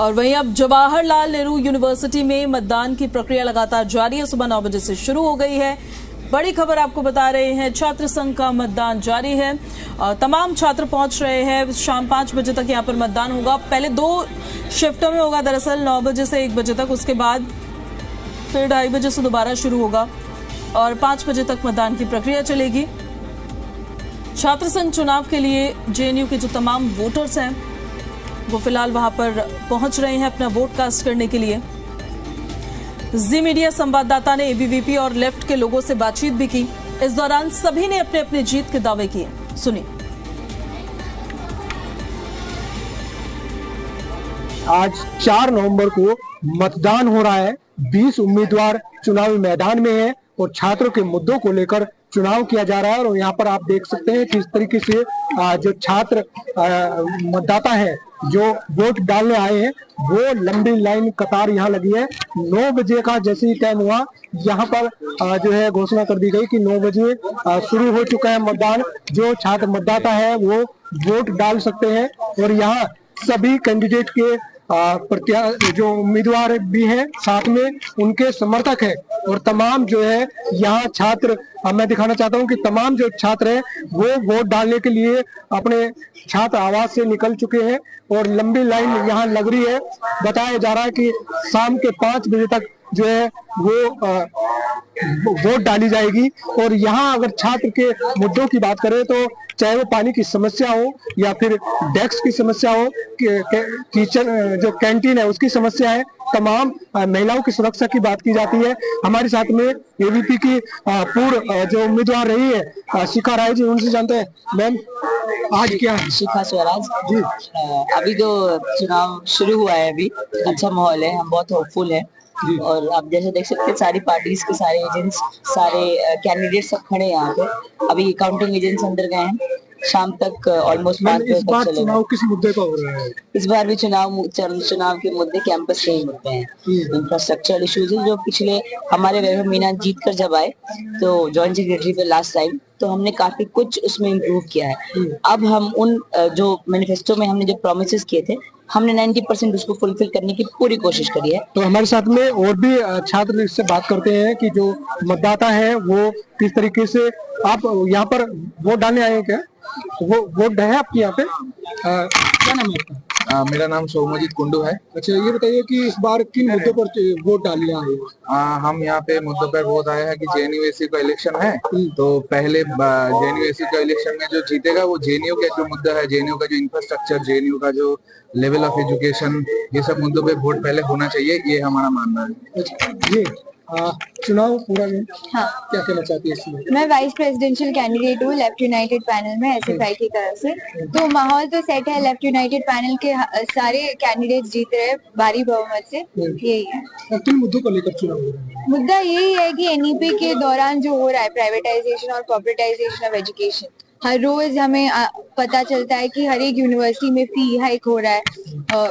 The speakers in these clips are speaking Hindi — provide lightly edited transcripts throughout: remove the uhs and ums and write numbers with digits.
और वहीं अब जवाहरलाल नेहरू यूनिवर्सिटी में मतदान की प्रक्रिया लगातार जारी है। सुबह 9 बजे से शुरू हो गई है। बड़ी खबर आपको बता रहे हैं, छात्र संघ का मतदान जारी है। तमाम छात्र पहुंच रहे हैं। शाम 5 बजे तक यहां पर मतदान होगा। पहले 2 शिफ्टों में होगा दरअसल, 9 बजे से 1 बजे तक। उसके बाद फिर 2:30 बजे से दोबारा शुरू होगा और 5 बजे तक मतदान की प्रक्रिया चलेगी। छात्र संघ चुनाव के लिए जेएनयू के जो तमाम वोटर्स हैं वो फिलहाल वहां पर पहुंच रहे हैं अपना वोट कास्ट करने के लिए। जी मीडिया संवाददाता ने एबीवीपी और लेफ्ट के लोगों से बातचीत भी की। इस दौरान सभी ने अपने अपने जीत के दावे किए। सुनिए। आज 4 नवंबर को मतदान हो रहा है। 20 उम्मीदवार चुनावी मैदान में हैं और छात्रों के मुद्दों को लेकर चुनाव किया जा रहा है। और यहाँ पर आप देख सकते हैं किस तरीके से जो छात्र मतदाता है जो वोट डालने आए हैं वो लंबी लाइन कतार यहाँ लगी है। 9 बजे का जैसे ही टाइम हुआ यहाँ पर जो है घोषणा कर दी गई कि 9 बजे शुरू हो चुका है मतदान। जो छात्र मतदाता है वो वोट डाल सकते हैं और यहाँ सभी कैंडिडेट के जो उम्मीदवार भी हैं साथ में उनके समर्थक हैं और तमाम जो है यहाँ छात्र, मैं दिखाना चाहता हूँ कि तमाम जो छात्र हैं वो वोट डालने के लिए अपने छात्र आवास से निकल चुके हैं और लंबी लाइन यहाँ लग रही है। बताया जा रहा है कि शाम के 5 बजे तक जो है वो वोट डाली जाएगी। और यहाँ अगर छात्र के मुद्दों की बात करें तो चाहे वो पानी की समस्या हो या फिर डेस्क की समस्या हो, किचन जो कैंटीन है उसकी समस्या है, तमाम महिलाओं की सुरक्षा की बात की जाती है। हमारे साथ में एबीपी की पूर्व जो उम्मीदवार रही है शिखा राय जी, उनसे जानते हैं। मैम आज क्या है? शिखा स्वराज जी। अभी तो चुनाव शुरू हुआ है, अभी अच्छा माहौल है, हम बहुत होपफुल है। और आप जैसे देख सकते हैं सारी पार्टीज के सारे एजेंट्स, सारे कैंडिडेट सब खड़े हैं यहाँ पे। अभी काउंटिंग एजेंट्स अंदर गए हैं। शाम तक ऑलमोस्ट 5 बजे तक चलेगा। चुनाव किस मुद्दे पर हो रहा है? इस बार भी चुनाव के मुद्दे कैंपस के ही मुद्दे हैं। इंफ्रास्ट्रक्चर इश्यूज जो पिछले हमारे वैभव मीना जीत कर जब आए तो जॉइंट सेक्रेटरी पे लास्ट टाइम तो हमने काफी कुछ उसमें इम्प्रूव किया है। अब हम उन जो मैनिफेस्टो में हमने जो प्रोमिसेस किए थे हमने 90% उसको फुलफिल करने की पूरी कोशिश करी है। तो हमारे साथ में और भी छात्र इससे बात करते हैं कि जो मतदाता है वो किस तरीके से, आप यहाँ पर वोट डालने आए हैं क्या? वो वोट है आपके यहाँ पे? क्या नाम है आपका? मेरा नाम सौम्यजीत कुंडू है। अच्छा, ये बताइए कि इस बार किन मुद्दों पर वोट डालने आए हैं? हम यहाँ पे मुद्दों पर वोट आए हैं कि जेएनयू का इलेक्शन है तो पहले जेएनयू का इलेक्शन में जो जीतेगा वो जेएनयू का जो मुद्दा है, जेएनयू का जो इंफ्रास्ट्रक्चर, जेएनयू का जो लेवल ऑफ एजुकेशन, ये सब मुद्दों पे वोट पहले होना चाहिए, ये हमारा मानना है। जी, चुनाव पूरा में हाँ, क्या कहना चाहती है इसमें? मैं वाइस प्रेसिडेंशियल कैंडिडेट हूँ लेफ्ट यूनाइटेड पैनल में एसएफआई की तरफ से। तो माहौल तो सेट है, लेफ्ट यूनाइटेड पैनल के सारे कैंडिडेट्स जीत रहे हैं भारी बहुमत से। यही है। किन मुद्दों को लेकर चुनाव हो रहा है? मुद्दा यही है कि एनईपी के दौरान जो हो रहा है प्राइवेटाइजेशन और कॉर्पोरेटाइजेशन ऑफ एजुकेशन, हर रोज हमें पता चलता है कि हर एक यूनिवर्सिटी में फी हाइक हो रहा है।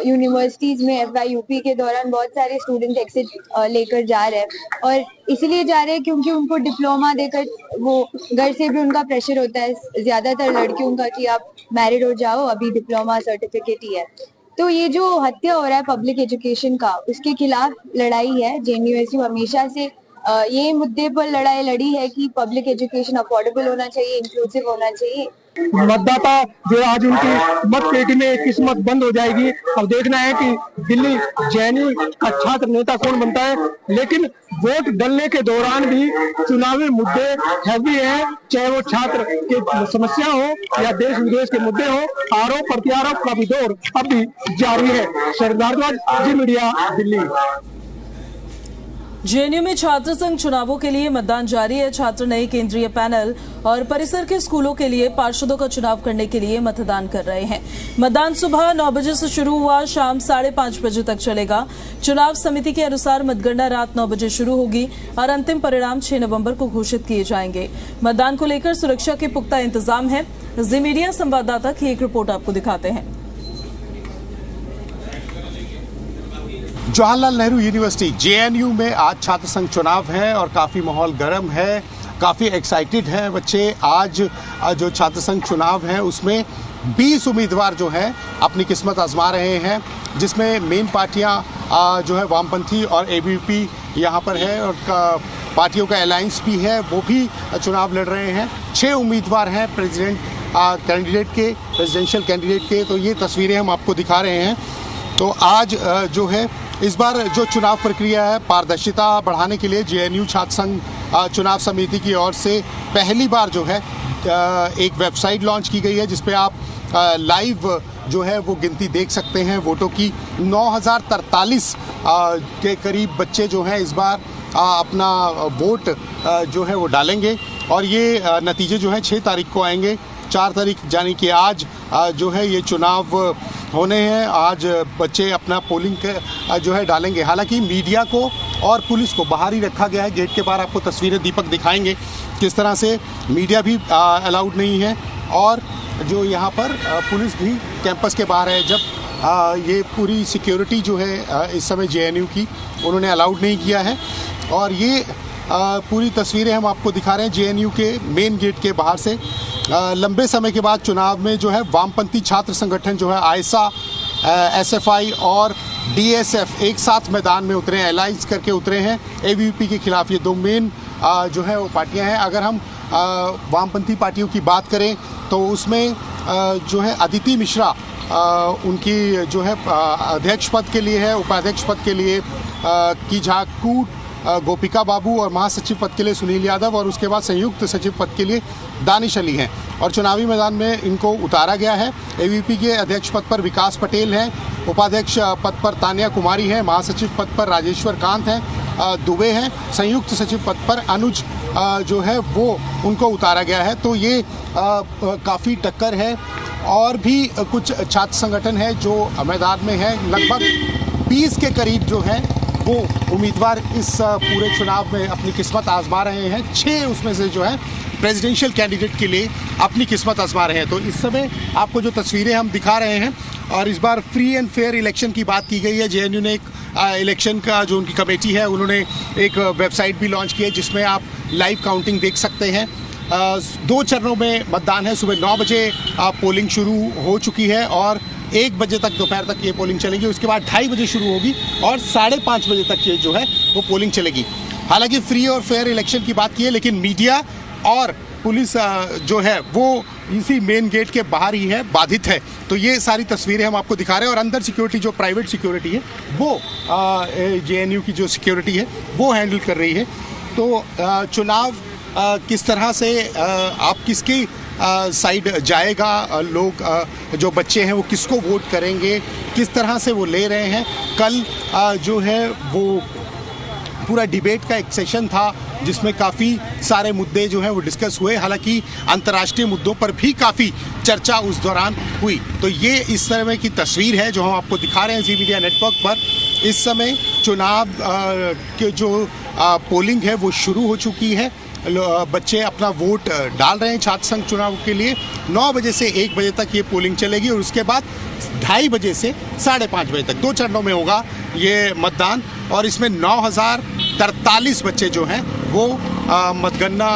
यूनिवर्सिटीज में एफवाईयूपी के दौरान बहुत सारे स्टूडेंट एक्सिट लेकर जा रहे हैं और इसलिए जा रहे हैं क्योंकि उनको डिप्लोमा देकर वो घर से भी उनका प्रेशर होता है ज्यादातर लड़कियों का कि आप मैरिड हो जाओ, अभी डिप्लोमा सर्टिफिकेट ही है। तो ये जो हत्या हो रहा है पब्लिक एजुकेशन का, उसके खिलाफ लड़ाई है। जेएनयू हमेशा से ये मुद्दे पर लड़ाई लड़ी है कि पब्लिक एजुकेशन अफोर्डेबल होना चाहिए, इंक्लूसिव होना चाहिए। मतदाता जो आज उनकी मत पेटी में किस्मत बंद हो जाएगी। अब देखना है कि दिल्ली जेएनयू का छात्र नेता कौन बनता है। लेकिन वोट डालने के दौरान भी चुनावी मुद्दे हैवी हैं, चाहे वो छात्र की समस्या हो या देश विदेश के मुद्दे हो। आरोप प्रत्यारोप का भी दौर अब भी जारी है। शरद भारद्वाज, जी मीडिया, दिल्ली। जेएनयू में छात्र संघ चुनावों के लिए मतदान जारी है। छात्र नए केंद्रीय पैनल और परिसर के स्कूलों के लिए पार्षदों का चुनाव करने के लिए मतदान कर रहे हैं। मतदान सुबह 9 बजे से शुरू हुआ, शाम 5:30 बजे तक चलेगा। चुनाव समिति के अनुसार मतगणना रात 9 बजे शुरू होगी और अंतिम परिणाम 6 नवंबर को घोषित किए जाएंगे। मतदान को लेकर सुरक्षा के पुख्ता इंतजाम है। जी मीडिया संवाददाता की एक रिपोर्ट आपको दिखाते हैं। जवाहरलाल नेहरू यूनिवर्सिटी जेएनयू में आज छात्र संघ चुनाव है और काफी माहौल गर्म है। काफ़ी एक्साइटेड हैं बच्चे। आज जो छात्र संघ चुनाव है उसमें 20 उम्मीदवार जो हैं अपनी किस्मत आजमा रहे हैं, जिसमें मेन पार्टियां जो है वामपंथी और एबीवीपी यहाँ पर है, और पार्टियों का अलायंस भी है, वो भी चुनाव लड़ रहे हैं। 6 उम्मीदवार हैं प्रेसिडेंशियल कैंडिडेट के। तो ये तस्वीरें हम आपको दिखा रहे हैं। तो आज जो है इस बार जो चुनाव प्रक्रिया है, पारदर्शिता बढ़ाने के लिए जेएनयू छात्र संघ चुनाव समिति की ओर से पहली बार जो है एक वेबसाइट लॉन्च की गई है, जिस पे आप लाइव जो है वो गिनती देख सकते हैं वोटों की। 9043 के करीब बच्चे जो हैं इस बार अपना वोट जो है वो डालेंगे, और ये नतीजे जो हैं 6 तारीख को आएंगे। 4 तारीख यानी कि आज जो है ये चुनाव होने हैं। आज बच्चे अपना पोलिंग जो है डालेंगे। हालांकि मीडिया को और पुलिस को बाहर ही रखा गया है। गेट के बाहर आपको तस्वीरें दीपक दिखाएंगे किस तरह से मीडिया भी अलाउड नहीं है, और जो यहाँ पर पुलिस भी कैंपस के बाहर है। जब ये पूरी सिक्योरिटी जो है इस समय जेएनयू की उन्होंने अलाउड नहीं किया है। और ये पूरी तस्वीरें हम आपको दिखा रहे हैं जेएनयू के मेन गेट के बाहर से। लंबे समय के बाद चुनाव में जो है वामपंथी छात्र संगठन जो है आयसा, एसएफआई और डीएसएफ एक साथ मैदान में उतरे हैं, अलायंस करके उतरे हैं एबीवीपी के खिलाफ। ये 2 मेन जो है वो पार्टियां हैं। अगर हम वामपंथी पार्टियों की बात करें तो उसमें जो है अदिति मिश्रा उनकी जो है अध्यक्ष पद के लिए है, उपाध्यक्ष पद के लिए की झाकूट गोपिका बाबू, और महासचिव पद के लिए सुनील यादव, और उसके बाद संयुक्त सचिव पद के लिए दानिश अली हैं। और चुनावी मैदान में इनको उतारा गया है। एबीवीपी के अध्यक्ष पद पर विकास पटेल हैं, उपाध्यक्ष पद पर तानिया कुमारी हैं, महासचिव पद पर राजेश्वर कांत हैं, दुबे हैं, संयुक्त सचिव पद पर अनुज जो है वो उनको उतारा गया है। तो ये काफ़ी टक्कर है। और भी कुछ छात्र संगठन है जो मैदान में है। लगभग 20 के करीब जो है वो उम्मीदवार इस पूरे चुनाव में अपनी किस्मत आजमा रहे हैं। 6 उसमें से जो है प्रेसिडेंशियल कैंडिडेट के लिए अपनी किस्मत आजमा रहे हैं। तो इस समय आपको जो तस्वीरें हम दिखा रहे हैं, और इस बार फ्री एंड फेयर इलेक्शन की बात की गई है। जेएनयू ने एक इलेक्शन का जो उनकी कमेटी है उन्होंने एक वेबसाइट भी लॉन्च की है, जिसमें आप लाइव काउंटिंग देख सकते हैं। 2 चरणों में मतदान है। सुबह 9 बजे पोलिंग शुरू हो चुकी है, और 1 बजे तक दोपहर तक ये पोलिंग चलेगी। उसके बाद 2:30 बजे शुरू होगी, और 5:30 बजे तक ये जो है वो पोलिंग चलेगी। हालांकि फ्री और फेयर इलेक्शन की बात की है, लेकिन मीडिया और पुलिस जो है वो इसी मेन गेट के बाहर ही है, बाधित है। तो ये सारी तस्वीरें हम आपको दिखा रहे हैं। और अंदर सिक्योरिटी, जो प्राइवेट सिक्योरिटी है, वो जेएनयू की जो सिक्योरिटी है वो हैंडल कर रही है। तो चुनाव किस तरह से आप किसकी साइड जाएगा, लोग जो बच्चे हैं वो किसको वोट करेंगे, किस तरह से वो ले रहे हैं। कल जो है वो पूरा डिबेट का एक सेशन था, जिसमें काफ़ी सारे मुद्दे जो हैं वो डिस्कस हुए। हालांकि अंतर्राष्ट्रीय मुद्दों पर भी काफ़ी चर्चा उस दौरान हुई। तो ये इस तरह की तस्वीर है जो हम आपको दिखा रहे हैं जी मीडिया नेटवर्क पर। इस समय चुनाव के जो पोलिंग है वो शुरू हो चुकी है। बच्चे अपना वोट डाल रहे हैं छात्र संघ चुनाव के लिए। 9 बजे से 1 बजे तक ये पोलिंग चलेगी, और उसके बाद 2:30 बजे से 5:30 बजे तक 2 चरणों में होगा ये मतदान। और इसमें 9043 बच्चे जो हैं वो मतगणना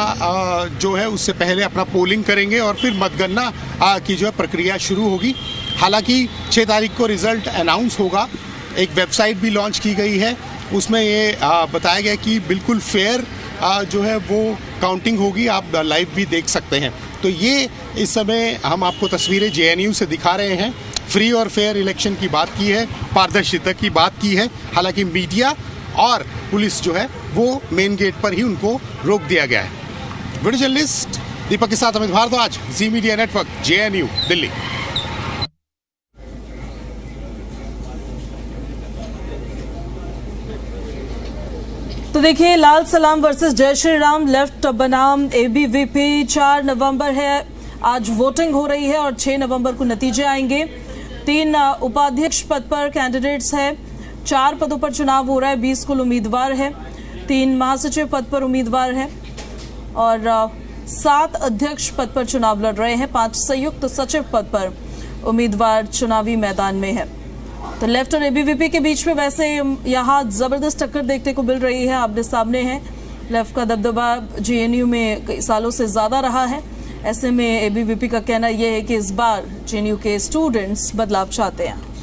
जो है उससे पहले अपना पोलिंग करेंगे, और फिर मतगणना की जो है प्रक्रिया शुरू होगी। हालांकि 6 तारीख को रिजल्ट अनाउंस होगा। एक वेबसाइट भी लॉन्च की गई है, उसमें ये बताया गया कि बिल्कुल फेयर जो है वो काउंटिंग होगी। आप लाइव भी देख सकते हैं। तो ये इस समय हम आपको तस्वीरें जेएनयू से दिखा रहे हैं। फ्री और फेयर इलेक्शन की बात की है, पारदर्शिता की बात की है। हालांकि मीडिया और पुलिस जो है वो मेन गेट पर ही उनको रोक दिया गया है। वीडियो जर्नलिस्ट दीपक के साथ अमित भारद्वाज, जी मीडिया नेटवर्क, जेएनयू, दिल्ली। तो देखिए, लाल सलाम वर्सेस जय श्री राम, लेफ्ट बनाम एबीवीपी। 4 नवंबर है आज वोटिंग हो रही है, और 6 नवंबर को नतीजे आएंगे। 3 उपाध्यक्ष पद पर कैंडिडेट्स हैं। 4 पदों पर चुनाव हो रहा है। 20 कुल उम्मीदवार हैं। 3 महासचिव पद पर उम्मीदवार हैं, और 7 अध्यक्ष पद पर चुनाव लड़ रहे हैं। 5 संयुक्त सचिव पद पर उम्मीदवार चुनावी मैदान में है। तो लेफ्ट और एबीवीपी के बीच में वैसे यहाँ जबरदस्त टक्कर देखने को मिल रही है, आमने सामने है। लेफ्ट का दबदबा जेएनयू में कई सालों से ज्यादा रहा है। ऐसे में एबीवीपी का कहना यह है कि इस बार जेएनयू के स्टूडेंट्स बदलाव चाहते हैं।